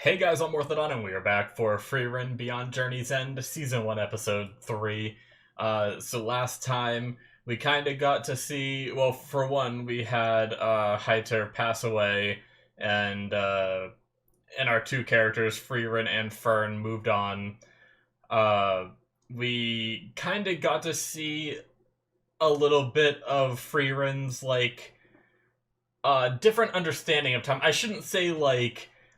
Hey guys, I'm Morthadon, and we are back for Frieren Beyond Journey's End, Season 1, Episode 3. So last time, we kind of got to see, well, for one, we had Heiter pass away, and our two characters, Frieren and Fern, moved on. Uh, we kind of got to see a little bit of Frieren's, different understanding of time. I shouldn't say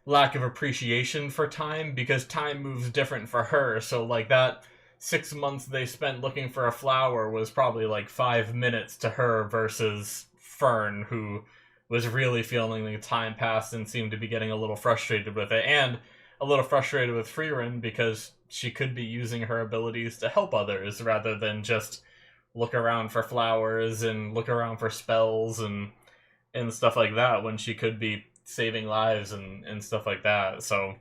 lack of appreciation for time because time moves different for her. So that 6 months they spent looking for a flower was probably 5 minutes to her versus Fern, who was really feeling the time passed and seemed to be getting a little frustrated with it, and a little frustrated with Frieren because she could be using her abilities to help others rather than just look around for flowers and look around for spells and stuff like that when she could be saving lives and stuff like that. So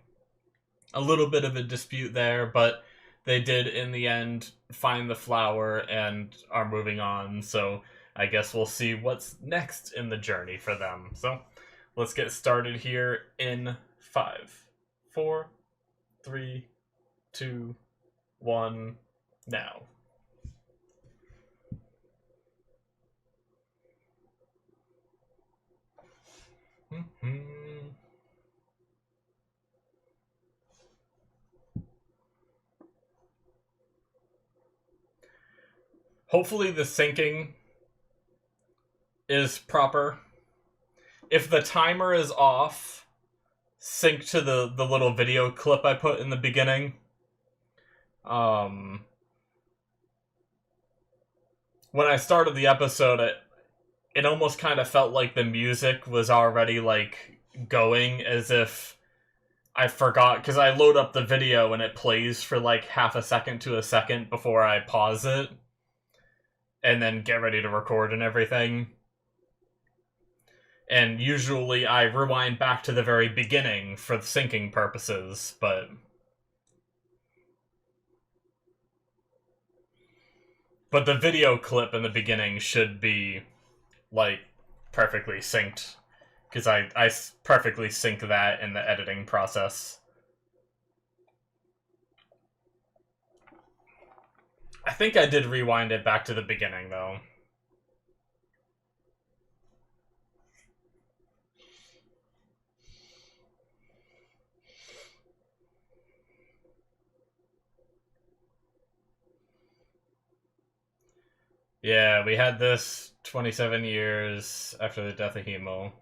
a little bit of a dispute there, but they did in the end find the flower and are moving on. So I guess we'll see what's next in the journey for them. So let's get started here in 5, 4, 3, 2, 1, now. Hopefully the syncing is proper. If the timer is off, sync to the little video clip I put in the beginning. When I started the episode, it almost kind of felt like the music was already going, as if I forgot, because I load up the video and it plays for half a second to a second before I pause it and then get ready to record and everything. And usually I rewind back to the very beginning for the syncing purposes, but the video clip in the beginning should be perfectly synced, because I perfectly sync that in the editing process. I think I did rewind it back to the beginning, though. Yeah, we had this 27 years after the death of Hemo.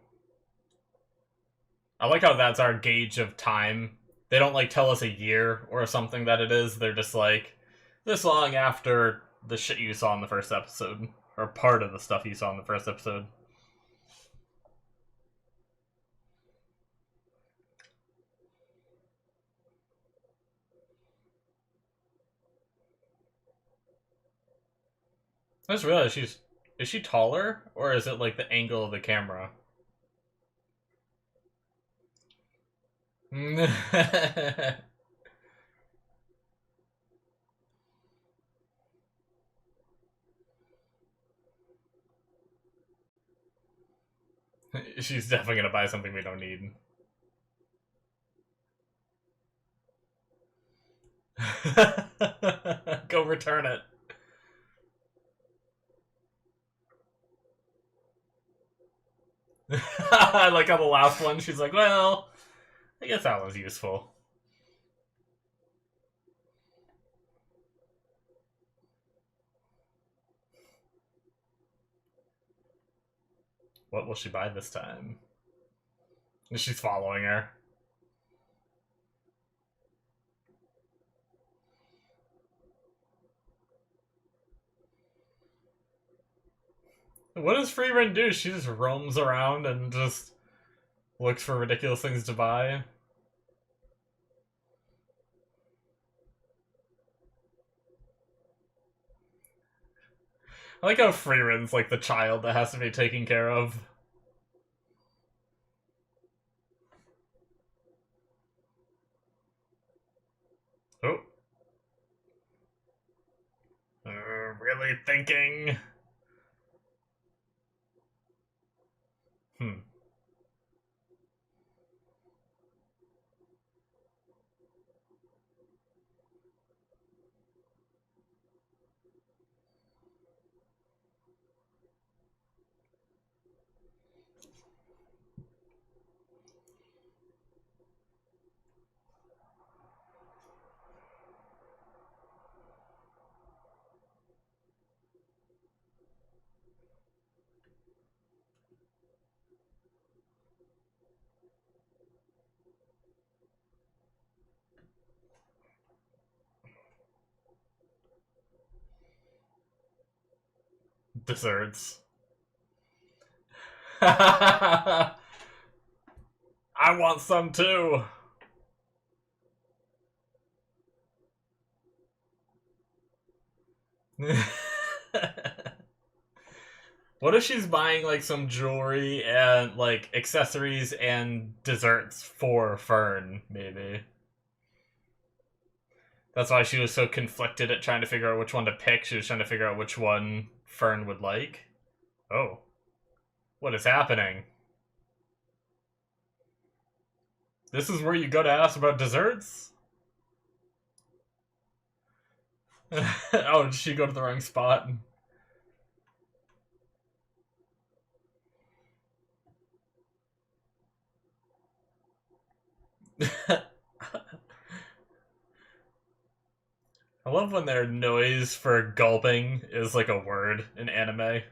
I like how that's our gauge of time. They don't tell us a year or something that it is. They're just this long after the shit you saw in the first episode, or part of the stuff you saw in the first episode. I just realized is she taller, or is it the angle of the camera? She's definitely gonna buy something we don't need. Go return it. I like how the last one, she's like, well, I guess that was useful. What will she buy this time? She's following her. What does Frieren do? She just roams around and just looks for ridiculous things to buy. I like how Frieren's the child that has to be taken care of. Oh. Really thinking. Hmm. Desserts. I want some too. What if she's buying like some jewelry and like accessories and desserts for Fern, maybe? That's why she was so conflicted at trying to figure out which one to pick. She was trying to figure out which one Fern would like. Oh. What is happening? This is where you go to ask about desserts? Oh, did she go to the wrong spot? I love when their noise for gulping is like a word in anime.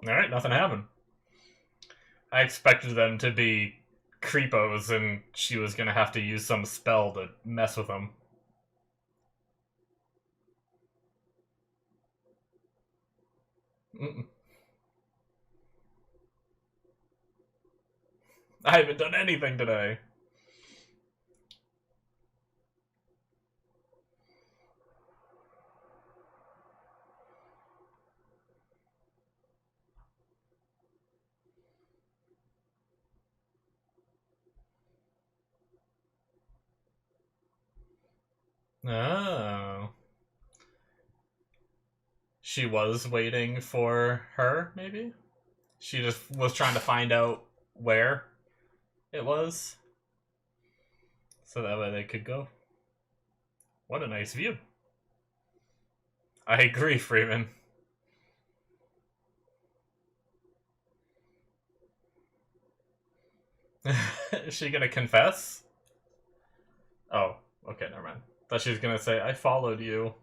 Alright, nothing happened. I expected them to be creepos and she was gonna have to use some spell to mess with them. Mm-mm. I haven't done anything today. Oh. She was waiting for her, maybe? She just was trying to find out where it was, so that way they could go. What a nice view. I agree, Freeman. Is she gonna confess? Oh, okay, never mind. Thought she was gonna say, I followed you.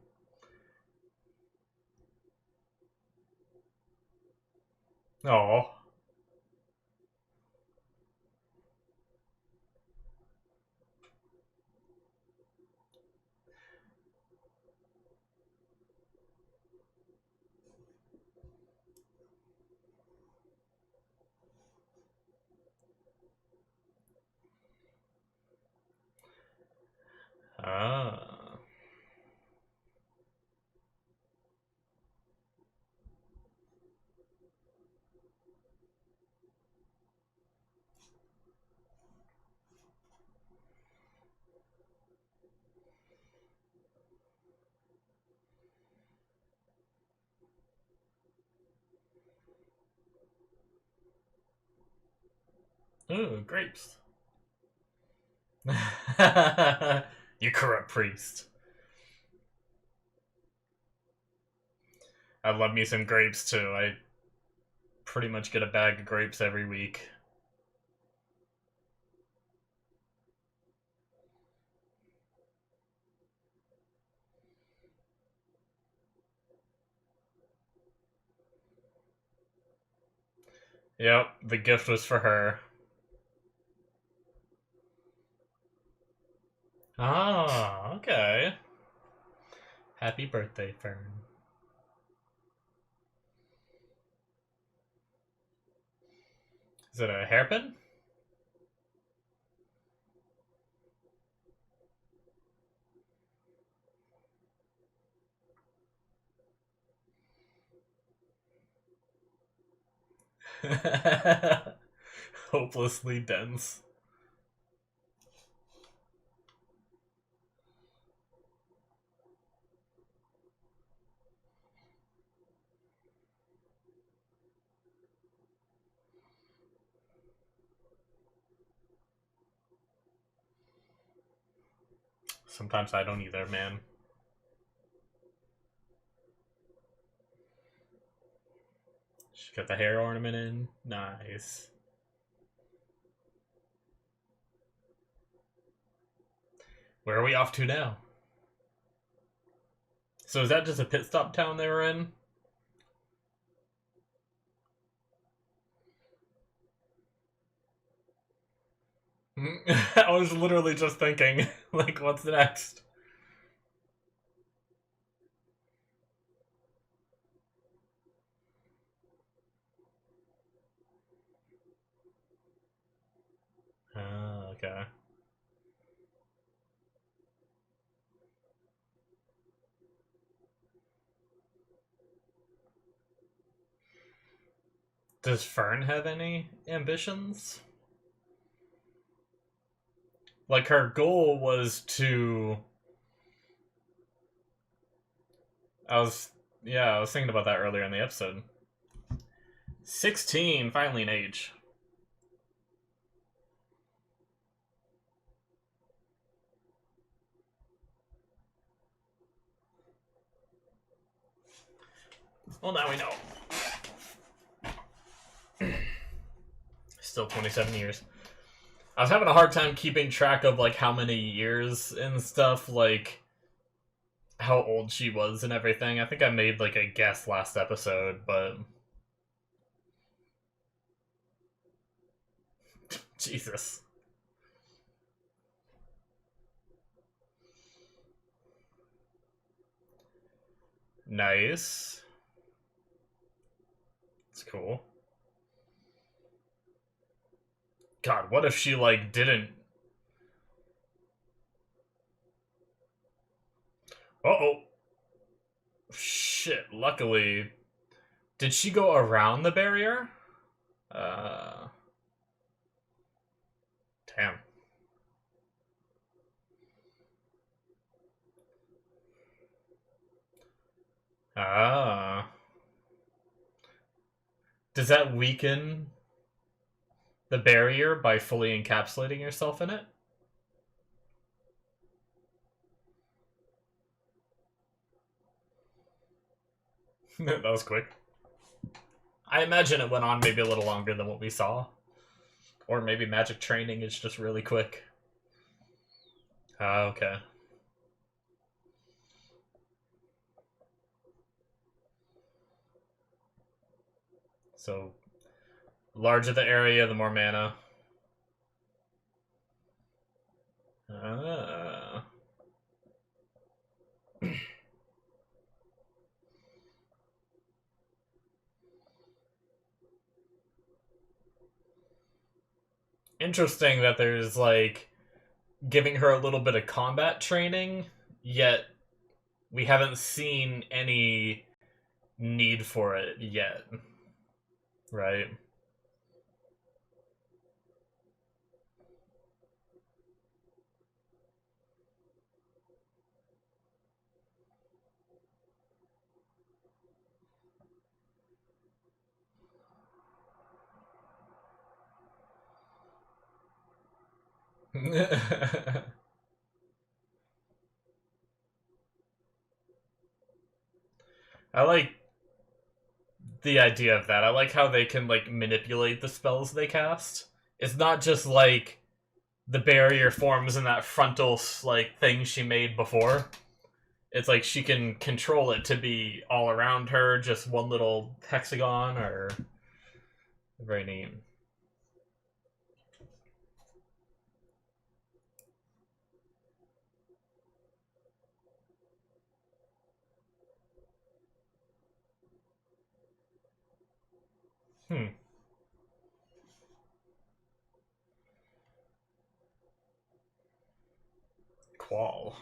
Oh. Ah. Ooh, grapes. You corrupt priest. I love me some grapes too. I pretty much get a bag of grapes every week. Yep, the gift was for her. Ah, okay. Happy birthday, Fern. Is it a hairpin? Hopelessly dense. Sometimes I don't either, man. She got the hair ornament in. Nice. Where are we off to now? So is that just a pit stop town they were in? I was literally just thinking, like, what's next? Oh, okay. Does Fern have any ambitions? Like, her goal was to. I was. Yeah, I was thinking about that earlier in the episode. 16, finally an age. Well, now we know. Still 27 years. I was having a hard time keeping track of, like, how many years and stuff, like, how old she was and everything. I think I made, like, a guess last episode, but. Jesus. Nice. It's cool. God, what if she, like, didn't. Uh-oh. Shit, luckily. Did she go around the barrier? Uh. Damn. Ah. Does that weaken the barrier by fully encapsulating yourself in it? That was quick. I imagine it went on maybe a little longer than what we saw. Or maybe magic training is just really quick. Ah, okay. So, larger the area, the more mana. Ah. Interesting that there's, like, giving her a little bit of combat training, yet we haven't seen any need for it yet. Right? I like the idea of that. I like how they can, like, manipulate the spells they cast. It's not just like the barrier forms in that frontal, like, thing she made before. It's like she can control it to be all around her, just one little hexagon, or very neat. Hmm. Qual.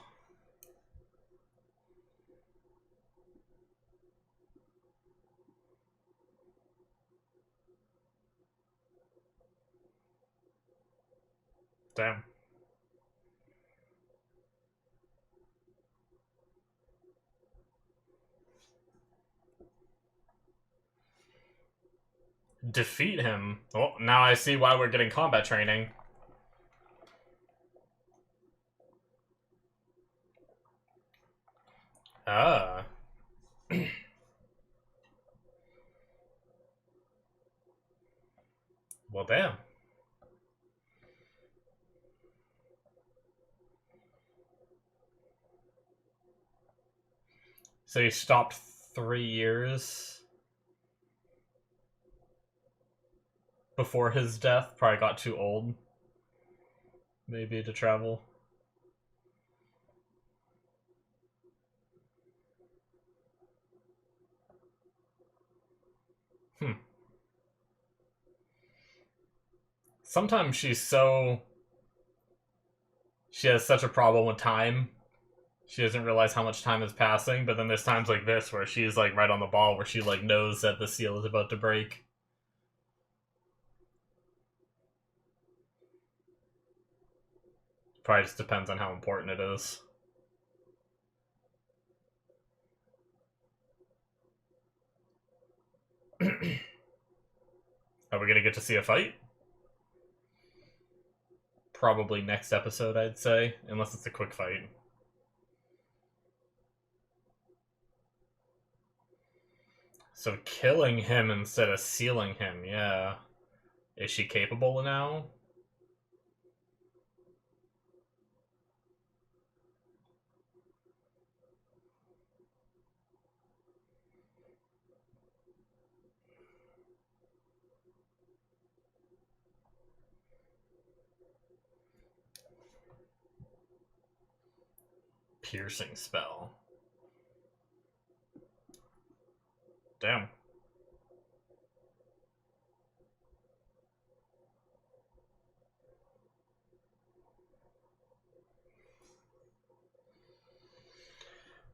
Damn. Defeat him? Oh, now I see why we're getting combat training. Ah. Well, damn. So he stopped 3 years before his death. Probably got too old, maybe, to travel. Sometimes she has such a problem with time. She doesn't realize how much time is passing, but then there's times like this where she's like right on the ball, where she like knows that the seal is about to break. Probably just depends on how important it is. Are we gonna get to see a fight? Probably next episode, I'd say, unless it's a quick fight. So killing him instead of sealing him, yeah. Is she capable now? Piercing spell. Damn.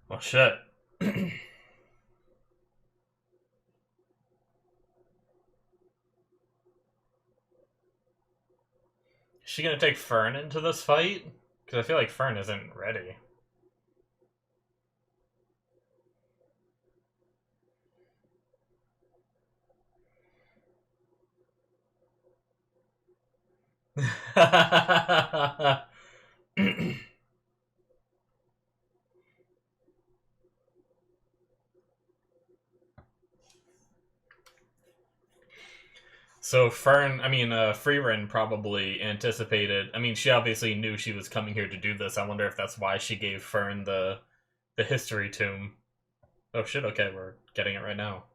Well, shit. Is she gonna take Fern into this fight? Because I feel like Fern isn't ready. So Frieren probably anticipated. I mean, she obviously knew she was coming here to do this. I wonder if that's why she gave Fern the history tomb. Oh shit! Okay, we're getting it right now.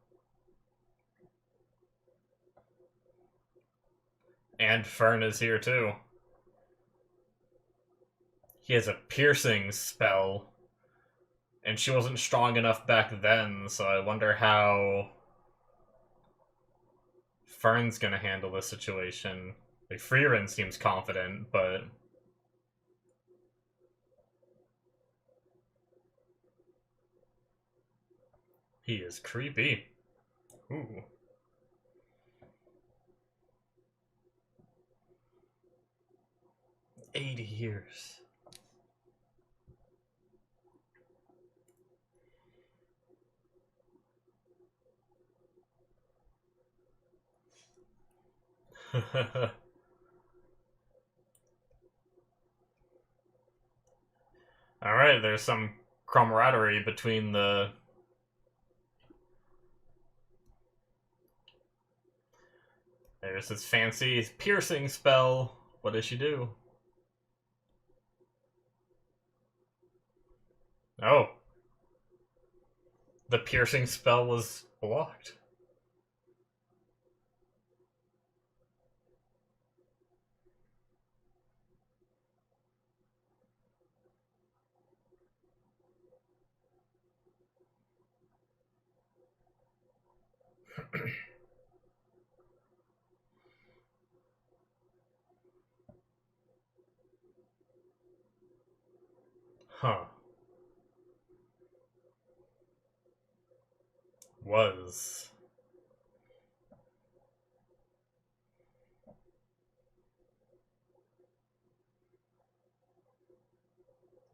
And Fern is here too. He has a piercing spell, and she wasn't strong enough back then. So I wonder how Fern's gonna handle this situation. Like, Frieren seems confident, but he is creepy. Ooh. $80. Alright, there's some camaraderie between the... There's this fancy piercing spell. What does she do? Oh. The piercing spell was blocked. Huh. Was.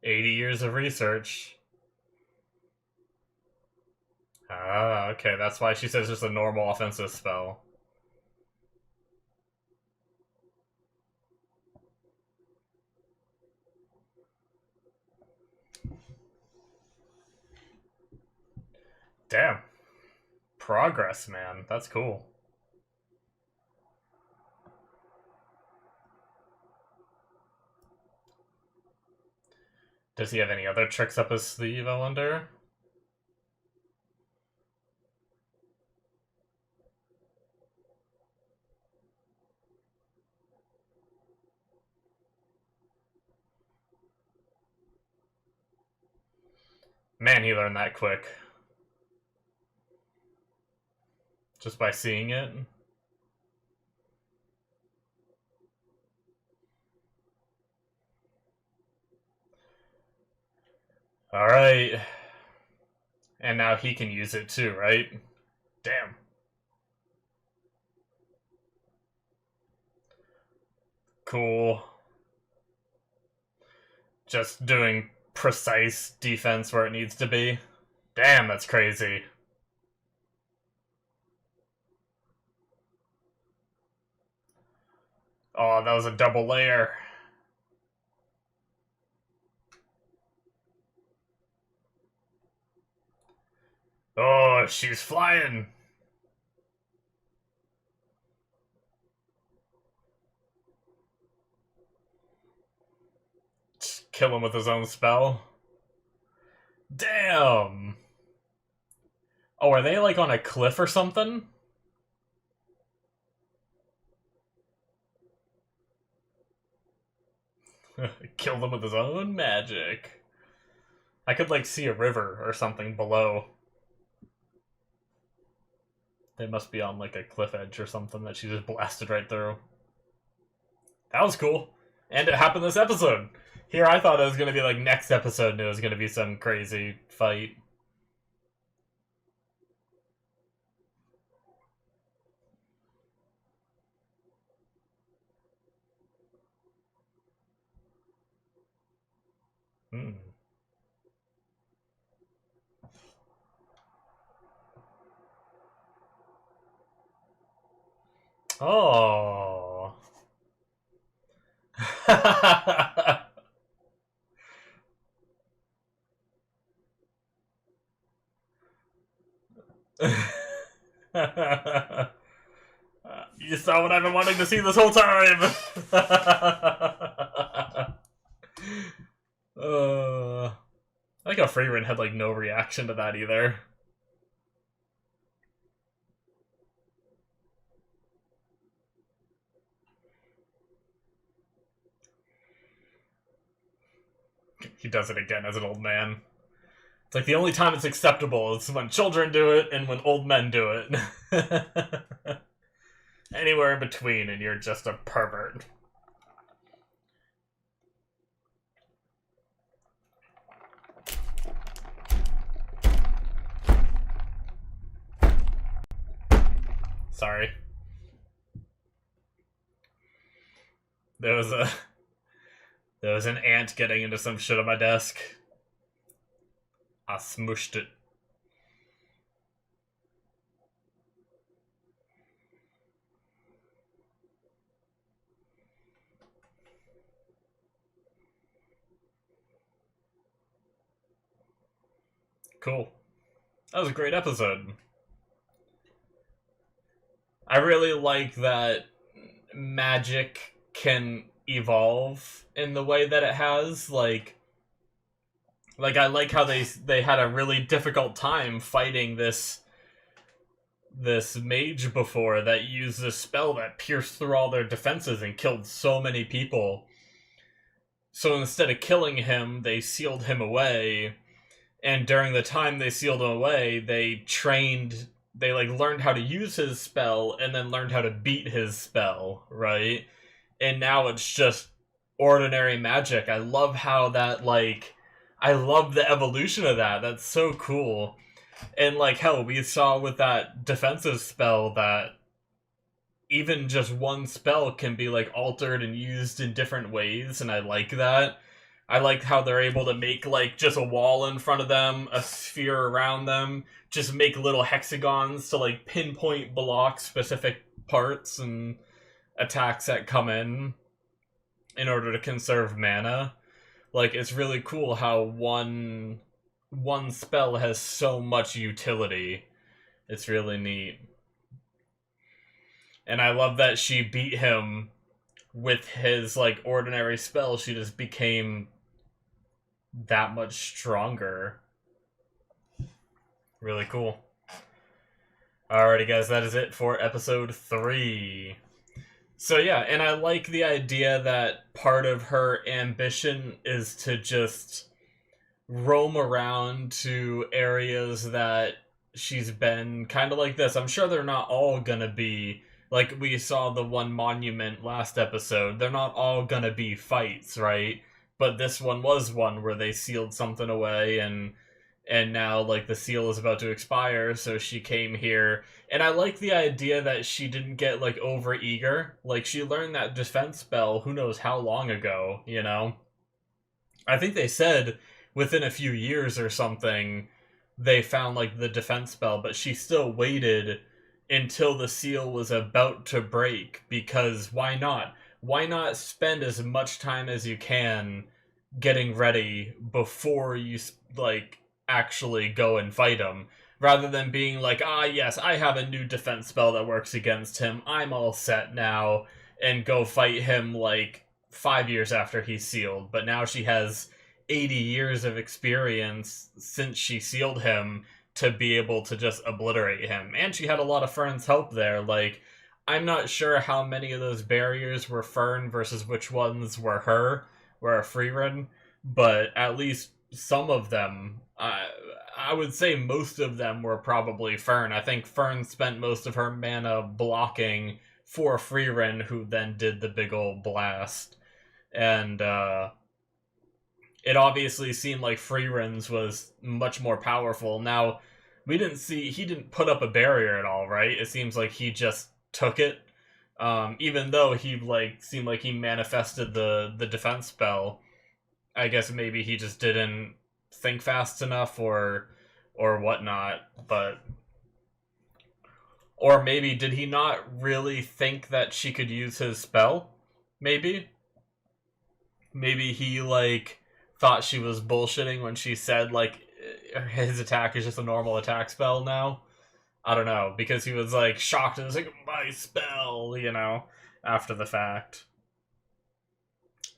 80 years of research. Ah, okay, that's why she says it's a normal offensive spell. Damn. Progress, man. That's cool. Does he have any other tricks up his sleeve, I wonder? Man, he learned that quick. Just by seeing it. Alright. And now he can use it too, right? Damn. Cool. Just doing precise defense where it needs to be. Damn, that's crazy. Oh, that was a double layer. Oh, she's flying. Just kill him with his own spell. Damn. Oh, are they like on a cliff or something? Kill them with his own magic. I could like see a river or something below. They must be on like a cliff edge or something that she just blasted right through. That was cool. And it happened this episode. Here I thought it was going to be like next episode and it was going to be some crazy fight. Hmm. Oh. You saw what I've been wanting to see this whole time! I like how Frieren had like no reaction to that either. He does it again as an old man. It's like the only time it's acceptable is when children do it and when old men do it. Anywhere in between and you're just a pervert. Sorry. There was an ant getting into some shit on my desk. I smooshed it. Cool. That was a great episode. I really like that magic can evolve in the way that it has. Like I like how they had a really difficult time fighting this mage before that used a spell that pierced through all their defenses and killed so many people. So instead of killing him, they sealed him away. And during the time they sealed him away, they learned how to use his spell and then learned how to beat his spell, right? And now it's just ordinary magic. I love how that, I love the evolution of that. That's so cool. And, hell, we saw with that defensive spell that even just one spell can be, altered and used in different ways, and I like that. I like how they're able to make, just a wall in front of them, a sphere around them, just make little hexagons to, pinpoint block specific parts and attacks that come in order to conserve mana. It's really cool how one spell has so much utility. It's really neat. And I love that she beat him with his, ordinary spell. She just became that much stronger. Really cool. Alrighty, guys, that is it for episode 3. So yeah, and I like the idea that part of her ambition is to just roam around to areas that she's been, kind of like this. I'm sure they're not all gonna be like we saw the one monument last episode. They're not all gonna be fights, right? But this one was one where they sealed something away, and now like the seal is about to expire, so she came here. And I like the idea that she didn't get like over eager. Like she learned that defense spell who knows how long ago, you know? I think they said within a few years or something they found like the defense spell, but she still waited until the seal was about to break, because why not? Why not spend as much time as you can getting ready before you like actually go and fight him, rather than being like, ah, yes, I have a new defense spell that works against him, I'm all set now, and go fight him like 5 years after he's sealed. But now she has 80 years of experience since she sealed him to be able to just obliterate him. And she had a lot of Fern's help there. Like, I'm not sure how many of those barriers were Fern versus which ones were Frieren, but at least some of them, I would say most of them were probably Fern. I think Fern spent most of her mana blocking for Frieren, who then did the big old blast. And it obviously seemed like Frieren's was much more powerful. Now, he didn't put up a barrier at all, right? It seems like he just took it. Even though he like seemed like he manifested the defense spell. I guess maybe he just didn't think fast enough or whatnot, but or maybe did he not really think that she could use his spell? Maybe he like thought she was bullshitting when she said like his attack is just a normal attack spell now. I don't know, because he was like shocked and was like, my spell, you know, after the fact.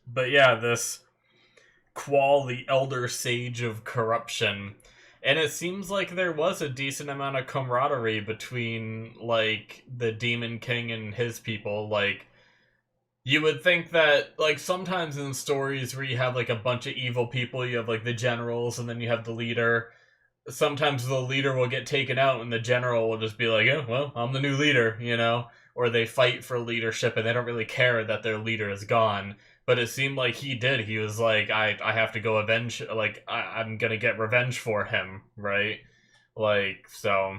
But yeah, this Qual, the Elder Sage of Corruption. And it seems like there was a decent amount of camaraderie between, like, the Demon King and his people. Like, you would think that, like, sometimes in stories where you have, like, a bunch of evil people, you have, like, the generals, and then you have the leader. Sometimes the leader will get taken out, and the general will just be like, oh, well, I'm the new leader, you know? Or they fight for leadership, and they don't really care that their leader is gone. But it seemed like he did. He was like, I have to go avenge, like, I'm gonna get revenge for him, right? Like, so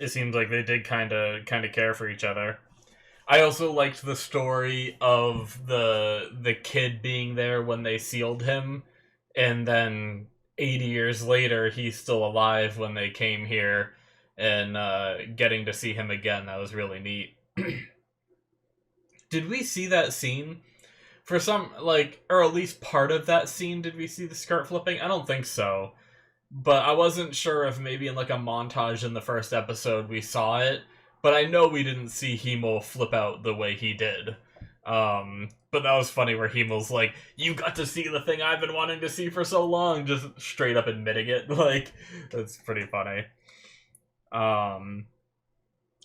it seems like they did kind of care for each other. I also liked the story of the kid being there when they sealed him, and then 80 years later he's still alive when they came here, and getting to see him again. That was really neat. Did we see that scene? For some, like, or at least part of that scene, did we see the skirt flipping? I don't think so. But I wasn't sure if maybe in, like, a montage in the first episode we saw it. But I know we didn't see Hemo flip out the way he did. But that was funny where Hemo's like, you got to see the thing I've been wanting to see for so long, just straight up admitting it. Like, that's pretty funny.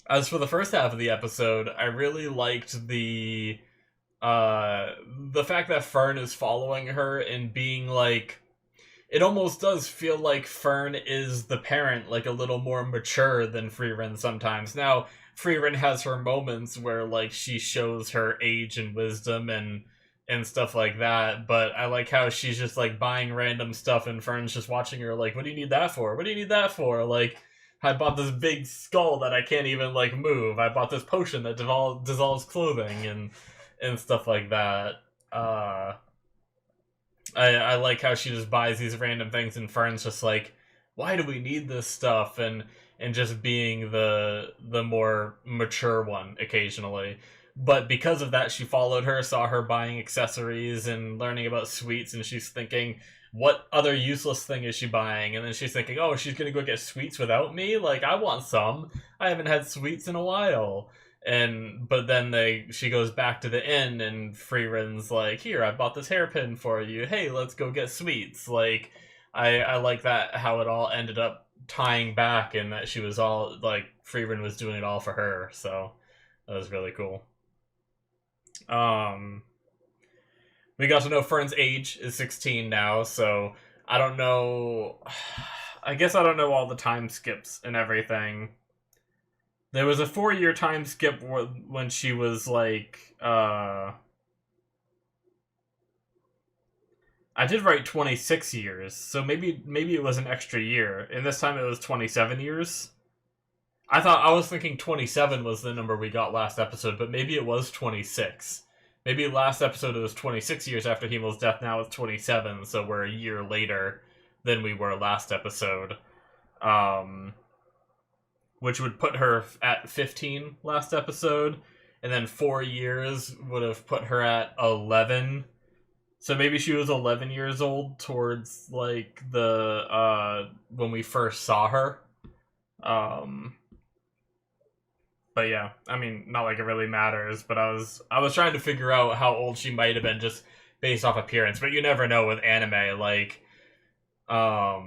As for the first half of the episode, I really liked the fact that Fern is following her and being like, it almost does feel like Fern is the parent, like a little more mature than Frieren sometimes. Now, Frieren has her moments where like she shows her age and wisdom and stuff like that, but I like how she's just like buying random stuff and Fern's just watching her like, what do you need that for? What do you need that for? Like, I bought this big skull that I can't even like move. I bought this potion that dissolves clothing and stuff like that. I like how she just buys these random things and Fern's just like, why do we need this stuff? And just being the more mature one occasionally. But because of that, she followed her, saw her buying accessories and learning about sweets, and she's thinking, what other useless thing is she buying? And then she's thinking, oh, she's gonna go get sweets without me? Like, I want some. I haven't had sweets in a while. But then she goes back to the inn and Frieren's like, here, I bought this hairpin for you. Hey, let's go get sweets. Like, I like that, how it all ended up tying back and that she was all, like, Frieren was doing it all for her. So that was really cool. We got to know Fern's age is 16 now, so I don't know. I guess I don't know all the time skips and everything. There was a 4-year time skip when she was like, I did write 26 years, so maybe it was an extra year, and this time it was 27 years. I was thinking 27 was the number we got last episode, but maybe it was 26. Maybe last episode it was 26 years after Hemo's death, now it's 27, so we're a year later than we were last episode. Which would put her at 15 last episode, and then 4 years would have put her at 11. So maybe she was 11 years old towards, like, the, when we first saw her. But yeah, I mean, not like it really matters, but I was trying to figure out how old she might have been just based off appearance, but you never know with anime, like, not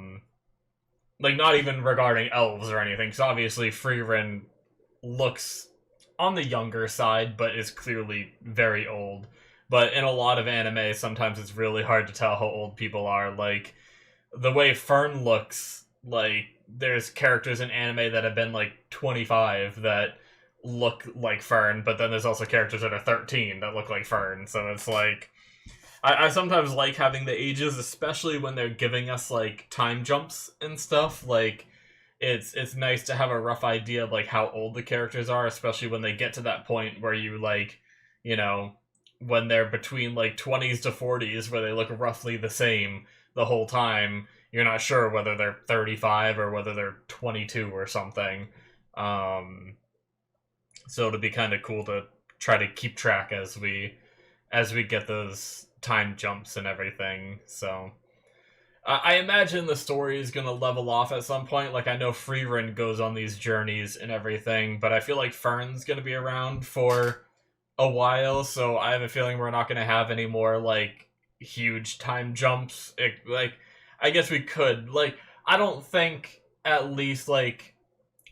even regarding elves or anything, because obviously Frieren looks on the younger side, but is clearly very old. But in a lot of anime, sometimes it's really hard to tell how old people are. Like, the way Fern looks, like, there's characters in anime that have been, like, 25 that look like Fern, but then there's also characters that are 13 that look like Fern, so it's like... I sometimes like having the ages, especially when they're giving us, like, time jumps and stuff. Like, it's nice to have a rough idea of, like, how old the characters are, especially when they get to that point where you, like, you know, when they're between, like, 20s to 40s, where they look roughly the same the whole time. You're not sure whether they're 35 or whether they're 22 or something. So it'll be kind of cool to try to keep track as we get those time jumps and everything. So I imagine the story is going to level off at some point. Like, I know Frieren goes on these journeys and everything, but I feel like Fern's going to be around for a while, so I have a feeling we're not going to have any more, like, huge time jumps. I guess we could. Like, I don't think, at least, like,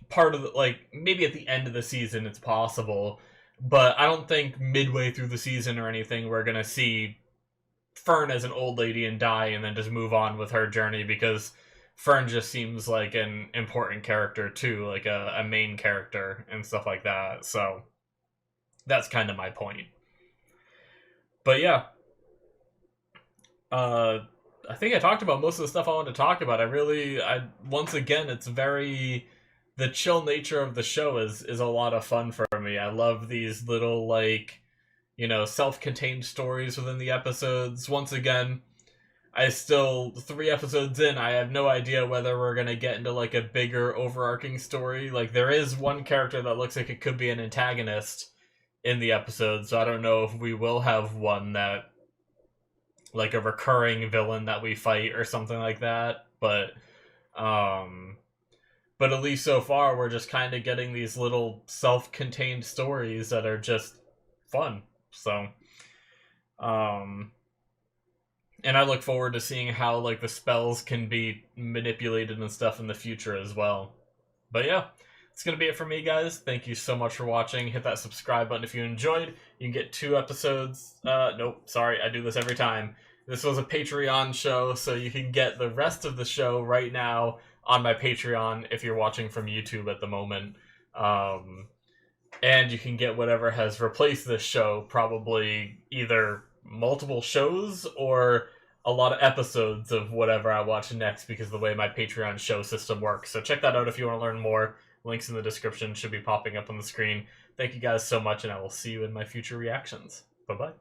part of the, like, maybe at the end of the season it's possible, but I don't think midway through the season or anything we're going to see Fern as an old lady and die and then just move on with her journey, because Fern just seems like an important character too, like a main character and stuff like that. So that's kind of my point. But yeah, I think I talked about most of the stuff I wanted to talk about. Once again, it's very... The chill nature of the show is a lot of fun for me. I love these little, like, you know, self-contained stories within the episodes. Once again, 3 episodes in, I have no idea whether we're gonna get into, like, a bigger overarching story. Like, there is one character that looks like it could be an antagonist in the episode, so I don't know if we will have one that, like, a recurring villain that we fight or something like that, but at least so far, we're just kind of getting these little self-contained stories that are just fun. So, and I look forward to seeing how, like, the spells can be manipulated and stuff in the future as well. But yeah, it's going to be it for me, guys. Thank you so much for watching. Hit that subscribe button if you enjoyed. You can get 2 episodes. Nope, sorry, I do this every time. This was a Patreon show, so you can get the rest of the show right now on my Patreon if you're watching from YouTube at the moment. And you can get whatever has replaced this show, probably either multiple shows or a lot of episodes of whatever I watch next, because of the way my Patreon show system works. So check that out if you want to learn more. Links in the description should be popping up on the screen. Thank you guys so much, and I will see you in my future reactions. Bye-bye.